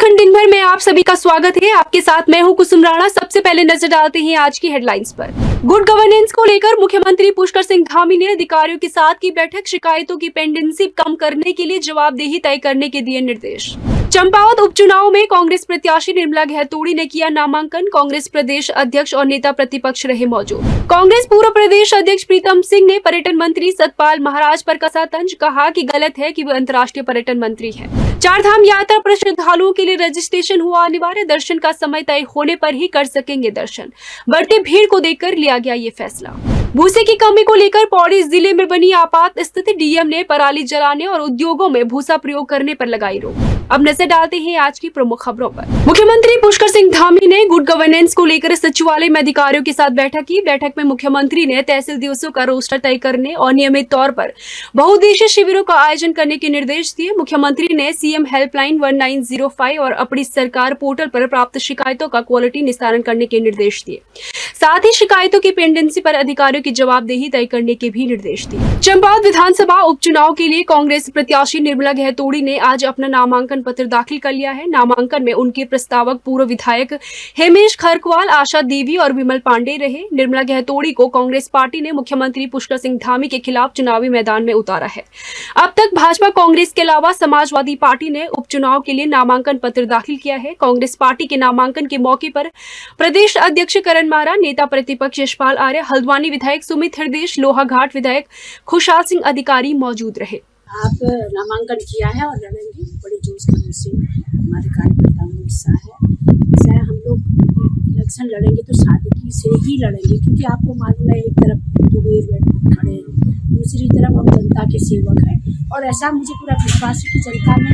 उत्तराखंड दिन भर में आप सभी का स्वागत है। आपके साथ मैं हूं कुसुम राणा। सबसे पहले नजर डालते हैं आज की हेडलाइंस पर। गुड गवर्नेंस को लेकर मुख्यमंत्री पुष्कर सिंह धामी ने अधिकारियों के साथ की बैठक। शिकायतों की पेंडेंसी कम करने के लिए जवाबदेही तय करने के दिए निर्देश। चंपावत उपचुनाव में कांग्रेस प्रत्याशी निर्मला घैतोड़ी ने किया नामांकन। कांग्रेस प्रदेश अध्यक्ष और नेता प्रतिपक्ष रहे मौजूद। कांग्रेस पूर्व प्रदेश अध्यक्ष प्रीतम सिंह ने पर्यटन मंत्री सतपाल महाराज पर कसा तंज। कहा कि गलत है कि वे अंतर्राष्ट्रीय पर्यटन मंत्री हैं। चारधाम यात्रा पर श्रद्धालुओं के लिए रजिस्ट्रेशन हुआ अनिवार्य। दर्शन का समय तय होने पर ही कर सकेंगे दर्शन। बढ़ती भीड़ को देखकर लिया गया ये फैसला। भूसे की कमी को लेकर पौड़ी जिले में बनी आपात स्थिति। डीएम ने पराली जलाने और उद्योगों में भूसा प्रयोग करने पर लगाई रोक। अब नजर डालते हैं आज की प्रमुख खबरों पर। मुख्यमंत्री पुष्कर सिंह धामी ने गुड गवर्नेंस को लेकर सचिवालय में अधिकारियों के साथ बैठक की। बैठक में मुख्यमंत्री ने तहसील दिवसों का रोस्टर तय करने और नियमित तौर पर बहुउद्देशीय शिविरों का आयोजन करने के निर्देश दिए। मुख्यमंत्री ने सीएम हेल्पलाइन 1905 और अपनी सरकार पोर्टल पर प्राप्त शिकायतों का क्वालिटी निस्तारण करने के निर्देश दिए। साथ ही शिकायतों की पेंडेंसी पर अधिकारियों की जवाबदेही तय करने के भी निर्देश दिए। चंपावत विधानसभा उपचुनाव के लिए कांग्रेस प्रत्याशी निर्मला घैतोड़ी ने आज अपना नामांकन पत्र दाखिल कर लिया है। नामांकन में उनके प्रस्तावक पूर्व विधायक हेमेश खरकवाल, आशा देवी और विमल पांडे रहे। निर्मला घैतोड़ी को कांग्रेस पार्टी ने मुख्यमंत्री पुष्कर सिंह धामी के खिलाफ चुनावी मैदान में उतारा है। अब तक भाजपा, कांग्रेस के अलावा समाजवादी पार्टी ने उपचुनाव के लिए नामांकन पत्र दाखिल किया है। कांग्रेस पार्टी के नामांकन के मौके पर प्रदेश अध्यक्ष करण मारा, नेता प्रतिपक्ष यशपाल आर्य, हल्द्वानी विधायक सुमित हरदेश, लोहाघाट विधायक खुशहाल सिंह अधिकारी मौजूद रहे। आप नामांकन किया है और लड़ेंगे बड़ी जोश खरोश से। हमारे कार्यकर्ताओं में उत्साह है। ऐसा है, हम लोग इलेक्शन लड़ेंगे तो सादगी से ही लड़ेंगे, क्योंकि आपको मालूम है एक तरफ कुबेर खड़े हैं, दूसरी तरफ हम जनता के सेवक हैं। और ऐसा मुझे पूरा विश्वास है कि जनता ने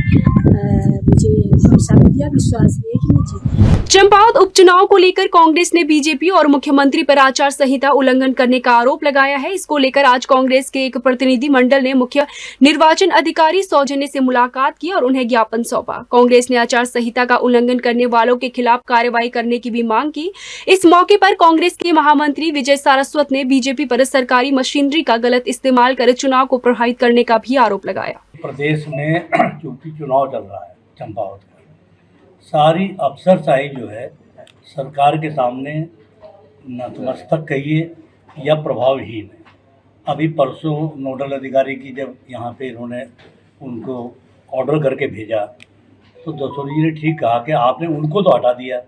मुझे भरोसा दिया, विश्वास है कि मैं जीतूंगी। चंपावत उपचुनाव को लेकर कांग्रेस ने बीजेपी और मुख्यमंत्री पर आचार संहिता उल्लंघन करने का आरोप लगाया है। इसको लेकर आज कांग्रेस के एक प्रतिनिधि मंडल ने मुख्य निर्वाचन अधिकारी सौजन्य से मुलाकात की और उन्हें ज्ञापन सौंपा। कांग्रेस ने आचार संहिता का उल्लंघन करने वालों के खिलाफ कार्रवाई करने की भी मांग की। इस मौके पर कांग्रेस के महामंत्री विजय सारस्वत ने बीजेपी पर सरकारी मशीनरी का गलत इस्तेमाल कर चुनाव को प्रभावित करने का भी आरोप लगाया। प्रदेश में चूंकि चुनाव चल रहा है, चंपावत में सारी अफसरशाही जो है सरकार के सामने नतमस्तक कहिए या प्रभावहीन है। अभी परसों नोडल अधिकारी की जब यहाँ पे इन्होंने उनको ऑर्डर करके भेजा तो दसोरी जी ने ठीक कहा कि आपने उनको तो हटा दिया,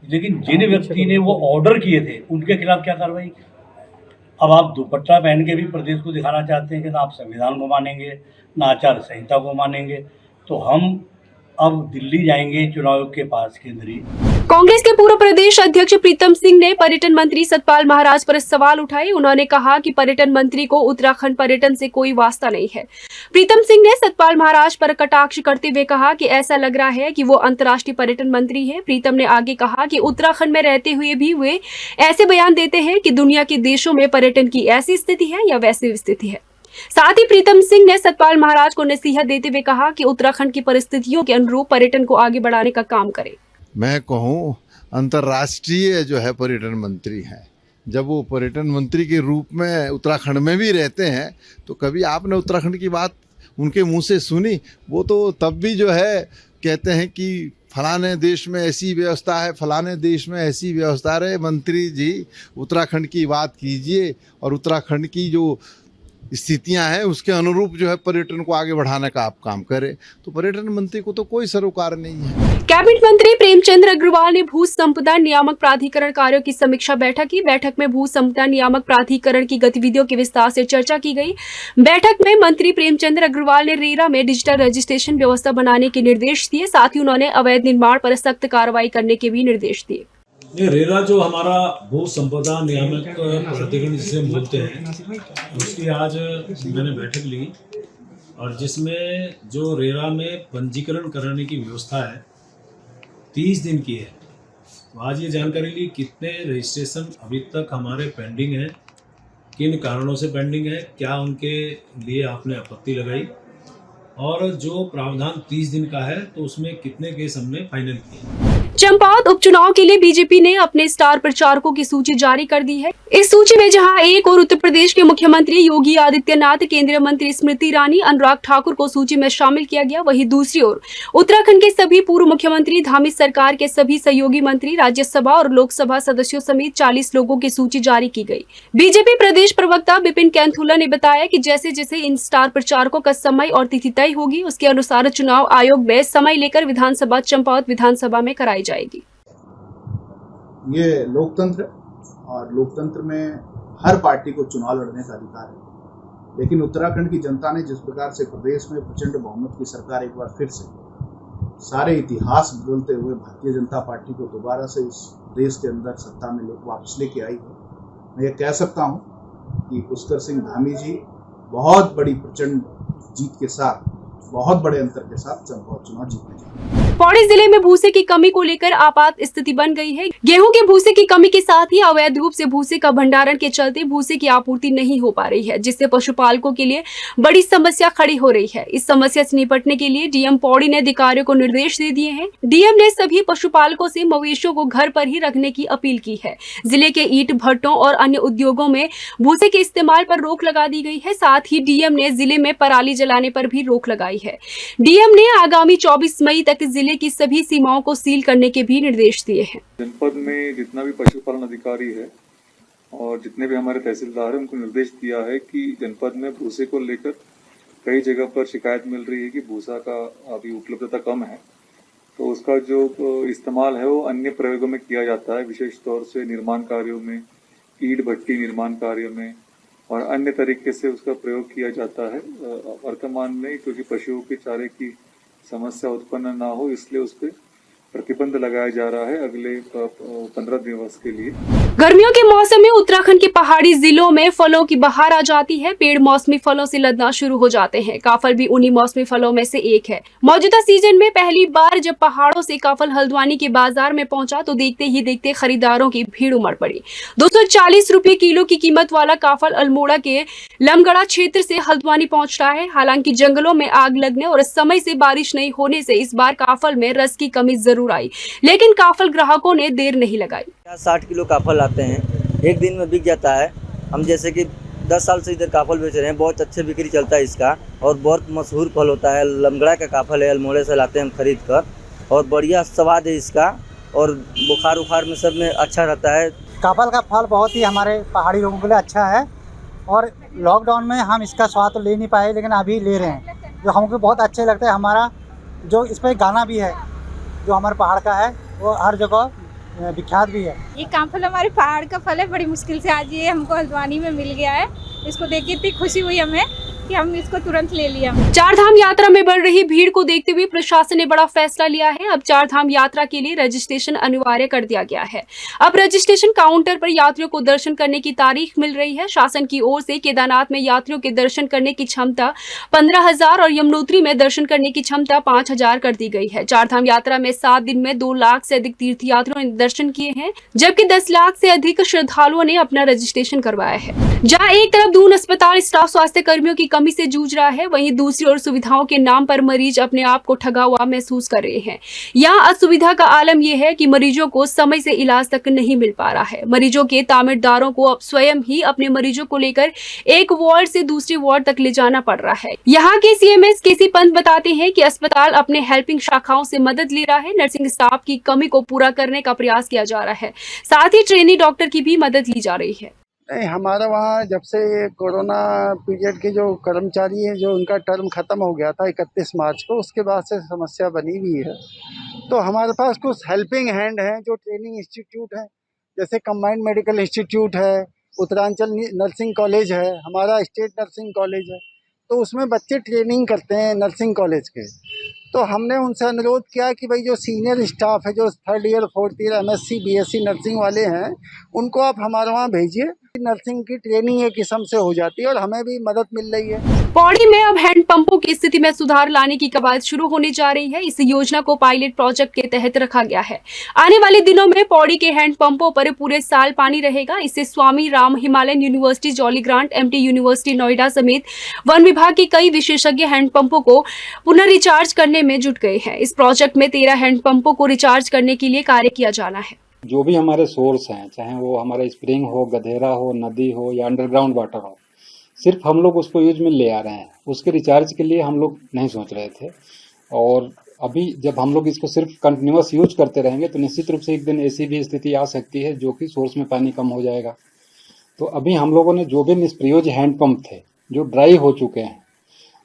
लेकिन जिन व्यक्ति ने वो ऑर्डर किए थे उनके खिलाफ क्या कार्रवाई की? अब आप दुपट्टा पहन के भी प्रदेश को दिखाना चाहते हैं कि ना आप संविधान को मानेंगे ना आचार संहिता को मानेंगे। तो हम अब दिल्ली जाएंगे चुनाव के पास केंद्रीय। कांग्रेस के पूर्व प्रदेश अध्यक्ष प्रीतम सिंह ने पर्यटन मंत्री सतपाल महाराज पर सवाल उठाए। उन्होंने कहा कि पर्यटन मंत्री को उत्तराखंड पर्यटन से कोई वास्ता नहीं है। प्रीतम सिंह ने सतपाल महाराज पर कटाक्ष करते हुए कहा कि ऐसा लग रहा है कि वो अंतर्राष्ट्रीय पर्यटन मंत्री है। प्रीतम ने आगे कहा कि उत्तराखंड में रहते हुए भी वे ऐसे बयान देते हैं कि दुनिया के देशों में पर्यटन की ऐसी स्थिति है या वैसी स्थिति है। साथ ही प्रीतम सिंह ने सतपाल महाराज को नसीहत देते हुए कहा कि उत्तराखंड की परिस्थितियों के अनुरूप पर्यटन को आगे बढ़ाने का काम करे। मैं कहूँ अंतर्राष्ट्रीय जो है पर्यटन मंत्री हैं, जब वो पर्यटन मंत्री के रूप में उत्तराखंड में भी रहते हैं तो कभी आपने उत्तराखंड की बात उनके मुंह से सुनी? वो तो तब भी जो है कहते हैं कि फलाने देश में ऐसी व्यवस्था है, फलाने देश में ऐसी व्यवस्था रहे। मंत्री जी उत्तराखंड की बात कीजिए और उत्तराखंड की जो स्थितियां हैं उसके अनुरूप जो है पर्यटन को आगे बढ़ाने का आप काम करें। तो पर्यटन मंत्री को तो कोई सरोकार नहीं है। कैबिनेट मंत्री प्रेमचंद अग्रवाल ने भू संपदा नियामक प्राधिकरण कार्यों की समीक्षा बैठक की। बैठक में भू संपदा नियामक प्राधिकरण की गतिविधियों के विस्तार से चर्चा की गई। बैठक में मंत्री प्रेमचंद अग्रवाल ने रेरा में डिजिटल रजिस्ट्रेशन व्यवस्था बनाने के निर्देश दिए। साथ ही उन्होंने अवैध निर्माण पर सख्त कार्रवाई करने के भी निर्देश दिए। ये रेरा जो हमारा भू संपदा नियामक प्राधिकरण जिसे बोलते हैं, उसकी आज मैंने बैठक ली और जिसमें जो रेरा में पंजीकरण कराने की व्यवस्था है 30 दिन की है। तो आज ये जानकारी ली कितने रजिस्ट्रेशन अभी तक हमारे पेंडिंग हैं, किन कारणों से पेंडिंग है, क्या उनके लिए आपने आपत्ति लगाई और जो प्रावधान 30 दिन का है तो उसमें कितने केस हमने फाइनल किए। चंपावत उपचुनाव के लिए बीजेपी ने अपने स्टार प्रचारकों की सूची जारी कर दी है। इस सूची में जहां एक और उत्तर प्रदेश के मुख्यमंत्री योगी आदित्यनाथ, केंद्रीय मंत्री स्मृति ईरानी, अनुराग ठाकुर को सूची में शामिल किया गया, वहीं दूसरी ओर उत्तराखंड के सभी पूर्व मुख्यमंत्री, धामी सरकार के सभी सहयोगी मंत्री, राज्यसभा और लोकसभा सदस्यों समेत 40 लोगों की सूची जारी की गई। बीजेपी प्रदेश प्रवक्ता विपिन कैंथुला ने बताया कि जैसे जैसे इन स्टार प्रचारकों का समय और तिथि तय होगी, उसके अनुसार चुनाव आयोग में समय लेकर विधानसभा चंपावत विधानसभा में कराई जाएगी। ये लोकतंत्र और लोकतंत्र में हर पार्टी को चुनाव लड़ने का अधिकार है, लेकिन उत्तराखंड की जनता ने जिस प्रकार से प्रदेश में प्रचंड बहुमत की सरकार एक बार फिर से सारे इतिहास बदलते हुए भारतीय जनता पार्टी को दोबारा से इस देश के अंदर सत्ता में वापस लेके आई है, मैं ये कह सकता हूँ कि पुष्कर सिंह धामी जी बहुत बड़ी प्रचंड जीत के साथ, बहुत बड़े अंतर के साथ चंपावत चुनाव जीतने जा रहे हैं। पौड़ी जिले में भूसे की कमी को लेकर आपात स्थिति बन गई है। गेहूं के भूसे की कमी के साथ ही अवैध रूप से भूसे का भंडारण के चलते भूसे की आपूर्ति नहीं हो पा रही है, जिससे पशुपालकों के लिए बड़ी समस्या खड़ी हो रही है। इस समस्या से निपटने के लिए डीएम पौड़ी ने अधिकारियों को निर्देश दे दिए हैं। डीएम ने सभी पशुपालकों से मवेशियों को घर पर ही रखने की अपील की है। जिले के ईंट भट्टों और अन्य उद्योगों में भूसे के इस्तेमाल पर रोक लगा दी गई है। साथ ही डीएम ने जिले में पराली जलाने पर भी रोक लगाई है। डीएम ने आगामी 24 मई तक जिले की सभी सीमाओं को सील करने के भी निर्देश दिए हैं। जनपद में जितना भी पशुपालन अधिकारी है और जितने भी हमारे तहसीलदार हैं, उनको निर्देश दिया है कि जनपद में भूसे को लेकर कई जगह पर शिकायत मिल रही है कि भूसा का अभी उपलब्धता कम है, तो उसका जो इस्तेमाल है वो अन्य प्रयोगों में किया जाता है, विशेष तौर से निर्माण कार्यों में, ईंट भट्टी निर्माण कार्यों में और अन्य तरीके से उसका प्रयोग किया जाता है। वर्तमान में क्योंकि पशुओं के चारे की समस्या उत्पन्न ना हो, इसलिए उस पर प्रतिबंध लगाया जा रहा है अगले 15 दिवस के लिए। गर्मियों के मौसम में उत्तराखंड के पहाड़ी जिलों में फलों की बहार आ जाती है। पेड़ मौसमी फलों से लदना शुरू हो जाते हैं। काफल भी उन्हीं मौसमी फलों में से एक है। मौजूदा सीजन में पहली बार जब पहाड़ों से काफल हल्द्वानी के बाजार में पहुंचा तो देखते ही देखते खरीदारों की भीड़ उमड़ पड़ी। 240 रुपए किलो की कीमत वाला काफल अल्मोड़ा के लमगड़ा क्षेत्र से हल्द्वानी पहुंच रहा है। हालांकि जंगलों में आग लगने और समय से बारिश नहीं होने से इस बार काफल में रस की कमी जरूर आई, लेकिन काफल ग्राहकों ने देर नहीं लगाई। 60 किलो काफल आते हैं, एक दिन में बिक जाता है। हम जैसे कि 10 साल से इधर काफल बेच रहे हैं, बहुत अच्छे बिक्री चलता है इसका और बहुत मशहूर फल होता है। लमगड़ा का काफल है, अल्मोड़े से लाते हैं हम खरीद कर और बढ़िया स्वाद है इसका और बुखार उखार में सब में अच्छा रहता है। काफल का फल बहुत ही हमारे पहाड़ी लोगों के लिए अच्छा है और लॉकडाउन में हम इसका स्वाद तो ले नहीं पाए, लेकिन अभी ले रहे हैं, जो हमको बहुत अच्छे लगता है। हमारा जो इस पर गाना भी है जो हमारे पहाड़ का है, वो हर जगह विख्यात भी है। ये काफल हमारे पहाड़ का फल है, बड़ी मुश्किल से आज ये हमको हल्द्वानी में मिल गया है। इसको देख के इतनी खुशी हुई हमें कि हम इसको तुरंत ले लिया। चार धाम यात्रा में बढ़ रही भीड़ को देखते हुए प्रशासन ने बड़ा फैसला लिया है। अब चार धाम यात्रा के लिए रजिस्ट्रेशन अनिवार्य कर दिया गया है। अब रजिस्ट्रेशन काउंटर पर यात्रियों को दर्शन करने की तारीख मिल रही है। शासन की ओर से केदारनाथ में यात्रियों के दर्शन करने की क्षमता 15,000 और यमुनोत्री में दर्शन करने की क्षमता 5,000 कर दी गई है। चार धाम यात्रा में 7 दिन में 2 लाख से अधिक तीर्थयात्रियों ने दर्शन किए हैं, जबकि 10 लाख से अधिक श्रद्धालुओं ने अपना रजिस्ट्रेशन करवाया है। जहाँ एक तरफ दून अस्पताल स्टाफ स्वास्थ्य कर्मियों की कमी से जूझ रहा है, वहीं दूसरी ओर सुविधाओं के नाम पर मरीज अपने आप को ठगा हुआ महसूस कर रहे हैं। यहाँ असुविधा का आलम यह है कि मरीजों को समय से इलाज तक नहीं मिल पा रहा है। मरीजों के तामीरदारों को अब स्वयं ही अपने मरीजों को लेकर एक वार्ड से दूसरे वार्ड तक ले जाना पड़ रहा है। यहाँ के सीएमएस केसी पंत बताते हैं कि अस्पताल अपने हेल्पिंग शाखाओं से मदद ले रहा है। नर्सिंग स्टाफ की कमी को पूरा करने का प्रयास किया जा रहा है, साथ ही ट्रेनी डॉक्टर की भी मदद ली जा रही है। नहीं, हमारा वहाँ जब से ये कोरोना पीरियड के जो कर्मचारी हैं, जो उनका टर्म ख़त्म हो गया था 31 मार्च को, उसके बाद से समस्या बनी हुई है। तो हमारे पास कुछ हेल्पिंग हैंड हैं जो ट्रेनिंग इंस्टीट्यूट हैं, जैसे कंबाइंड मेडिकल इंस्टीट्यूट है, उत्तरांचल नर्सिंग कॉलेज है, हमारा स्टेट नर्सिंग कॉलेज है, तो उसमें बच्चे ट्रेनिंग करते हैं नर्सिंग कॉलेज के। तो हमने उनसे अनुरोध किया कि भाई जो सीनियर स्टाफ है, जो 3rd year 4th year MSc BSc nursing वाले हैं, उनको आप हमारे वहाँ भेजिए। नर्सिंग की ट्रेनिंग एक किस्म से हो जाती है और हमें भी मदद मिल रही है। पौड़ी में अब हैंडपंपों की स्थिति में सुधार लाने की कवायद शुरू होने जा रही है। इस योजना को पायलट प्रोजेक्ट के तहत रखा गया है। आने वाले दिनों में पौड़ी के हैंडपंपों पर पूरे साल पानी रहेगा। इससे Swami Ram Himalayan university Jolly Grant, MT university Noida समेत वन विभाग के कई विशेषज्ञ हैंडपंपों को पुनः रिचार्ज करने में जुट गए हैं। इस प्रोजेक्ट में 13 हैंडपंपों को रिचार्ज करने के लिए कार्य किया जाना है। जो भी हमारे सोर्स हैं, चाहे वो हमारा स्प्रिंग हो, गधेरा हो, नदी हो या अंडरग्राउंड वाटर हो, सिर्फ हम लोग उसको यूज में ले आ रहे हैं। उसके रिचार्ज के लिए हम लोग नहीं सोच रहे थे। और अभी जब हम लोग इसको सिर्फ कंटिन्यूअस यूज करते रहेंगे तो निश्चित रूप से एक दिन ऐसी भी स्थिति आ सकती है जो कि सोर्स में पानी कम हो जाएगा। तो अभी हम लोगों ने जो भी निष्प्रयोज हैंडपम्प थे जो ड्राई हो चुके हैं,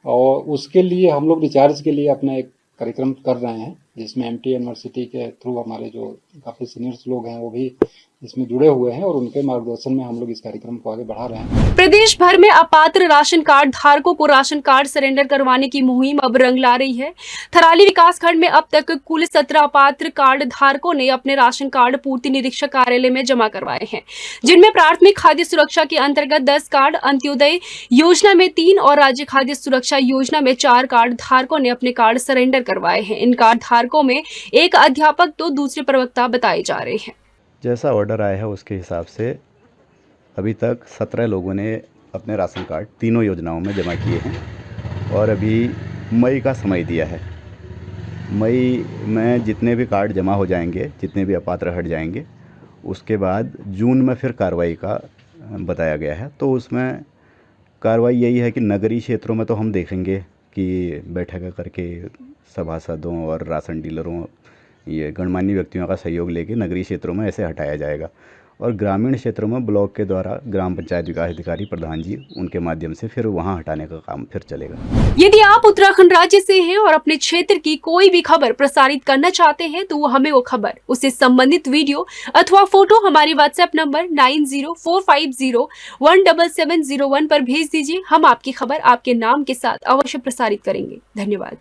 और उसके लिए हम लोग रिचार्ज के लिए अपना एक कार्यक्रम कर रहे हैं, जिसमें एमटी यूनिवर्सिटी के थ्रू हमारे जो काफ़ी सीनियर्स लोग हैं वो भी इसमें जुड़े हुए हैं, और उनके मार्गदर्शन में हम लोग इस कार्यक्रम को आगे बढ़ा रहे हैं। प्रदेश भर में अपात्र राशन कार्ड धारकों को राशन कार्ड सरेंडर करवाने की मुहिम अब रंग ला रही है। थराली विकास खंड में अब तक कुल 17 अपात्र कार्ड धारकों ने अपने राशन कार्ड पूर्ति निरीक्षक कार्यालय में जमा करवाए हैं, जिनमें प्राथमिक खाद्य सुरक्षा के अंतर्गत 10 कार्ड, अंत्योदय योजना में 3 और राज्य खाद्य सुरक्षा योजना में 4 कार्ड धारकों ने अपने कार्ड सरेंडर करवाए हैं। इन कार्ड धारकों में एक अध्यापक तो दूसरे प्रवक्ता बताए जा रहे हैं। जैसा ऑर्डर आया है उसके हिसाब से अभी तक 17 लोगों ने अपने राशन कार्ड तीनों योजनाओं में जमा किए हैं, और अभी मई का समय दिया है। मई में जितने भी कार्ड जमा हो जाएंगे, जितने भी अपात्र हट जाएंगे, उसके बाद जून में फिर कार्रवाई का बताया गया है। तो उसमें कार्रवाई यही है कि नगरीय क्षेत्रों में तो हम देखेंगे कि बैठक करके सभासदों और राशन डीलरों, ये गणमान्य व्यक्तियों का सहयोग लेके नगरीय क्षेत्रों में ऐसे हटाया जाएगा, और ग्रामीण क्षेत्रों में ब्लॉक के द्वारा ग्राम पंचायत विकास अधिकारी प्रधान जी उनके माध्यम से फिर वहां हटाने का काम फिर चलेगा। यदि आप उत्तराखंड राज्य से हैं और अपने क्षेत्र की कोई भी खबर प्रसारित करना चाहते हैं तो हमें वो खबर, उससे संबंधित वीडियो अथवा फोटो हमारे व्हाट्सएप नंबर 9045017701 पर भेज दीजिए। हम आपकी खबर आपके नाम के साथ अवश्य प्रसारित करेंगे। धन्यवाद।